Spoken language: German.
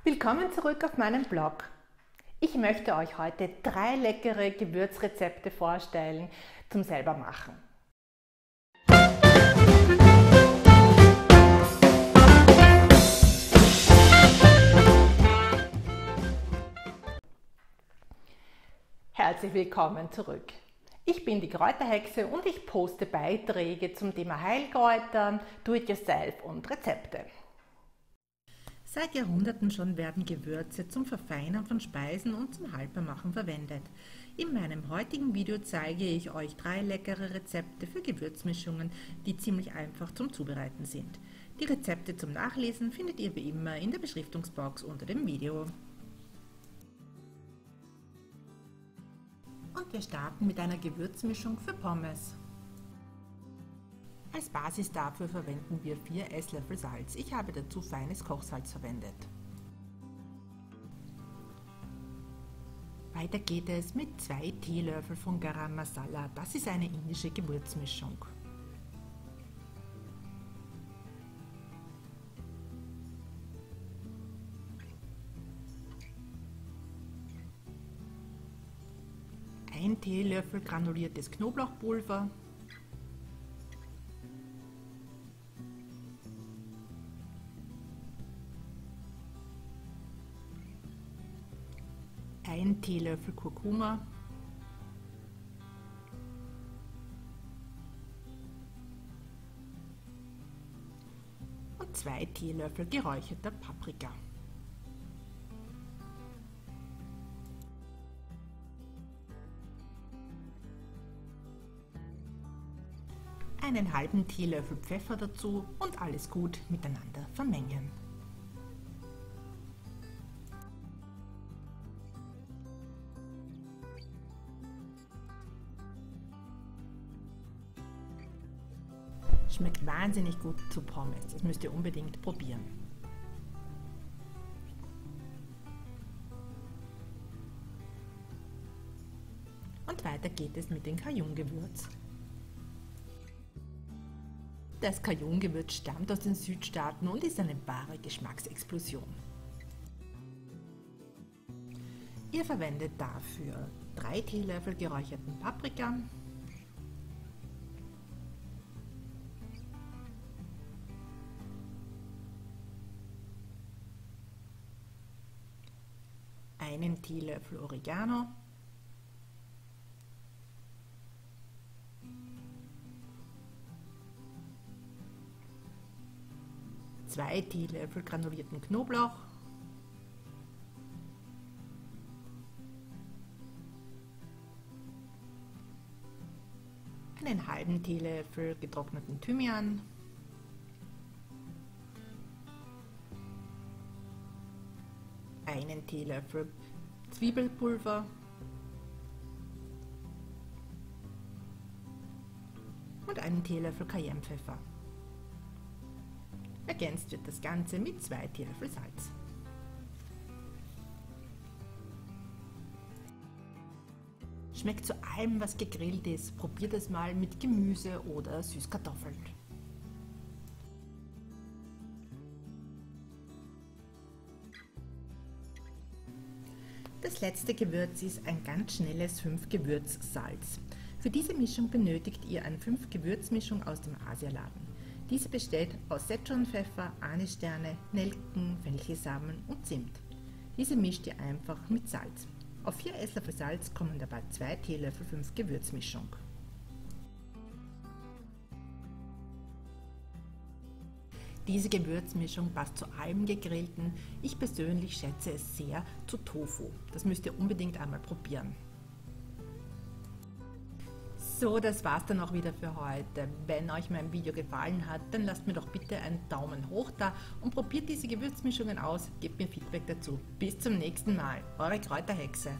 Willkommen zurück auf meinem Blog. Ich möchte euch heute 3 leckere Gewürzrezepte vorstellen zum selber machen. Herzlich willkommen zurück. Ich bin die Kräuterhexe und ich poste Beiträge zum Thema Heilkräuter, Do-it-yourself und Rezepte. Seit Jahrhunderten schon werden Gewürze zum Verfeinern von Speisen und zum Haltbarmachen verwendet. In meinem heutigen Video zeige ich euch 3 leckere Rezepte für Gewürzmischungen, die ziemlich einfach zum Zubereiten sind. Die Rezepte zum Nachlesen findet ihr wie immer in der Beschriftungsbox unter dem Video. Und wir starten mit einer Gewürzmischung für Pommes. Als Basis dafür verwenden wir 4 Esslöffel Salz. Ich habe dazu feines Kochsalz verwendet. Weiter geht es mit 2 Teelöffel von Garam Masala. Das ist eine indische Gewürzmischung. Ein Teelöffel granuliertes Knoblauchpulver, ein Teelöffel Kurkuma, und 2 Teelöffel geräucherter Paprika. Einen halben Teelöffel Pfeffer dazu und alles gut miteinander vermengen. Schmeckt wahnsinnig gut zu Pommes, das müsst ihr unbedingt probieren. Und weiter geht es mit dem Cajun-Gewürz. Das Cajun-Gewürz stammt aus den Südstaaten und ist eine wahre Geschmacksexplosion. Ihr verwendet dafür 3 Teelöffel geräucherten Paprika, einen Teelöffel Oregano, zwei Teelöffel granulierten Knoblauch, einen halben Teelöffel getrockneten Thymian, einen Teelöffel Zwiebelpulver und einen Teelöffel Cayennepfeffer. Ergänzt wird das Ganze mit 2 Teelöffel Salz. Schmeckt zu allem, was gegrillt ist. Probiert es mal mit Gemüse oder Süßkartoffeln. Das letzte Gewürz ist ein ganz schnelles 5-Gewürz-Salz. Für diese Mischung benötigt ihr eine 5-Gewürzmischung aus dem Asialaden. Diese besteht aus Szechuanpfeffer, Anissterne, Nelken, Fenchelsamen und Zimt. Diese mischt ihr einfach mit Salz. Auf 4 Esslöffel Salz kommen dabei 2 Teelöffel 5-Gewürzmischung. Diese Gewürzmischung passt zu allem Gegrillten. Ich persönlich schätze es sehr zu Tofu. Das müsst ihr unbedingt einmal probieren. So, das war's dann auch wieder für heute. Wenn euch mein Video gefallen hat, dann lasst mir doch bitte einen Daumen hoch da und probiert diese Gewürzmischungen aus. Gebt mir Feedback dazu. Bis zum nächsten Mal. Eure Kräuterhexe.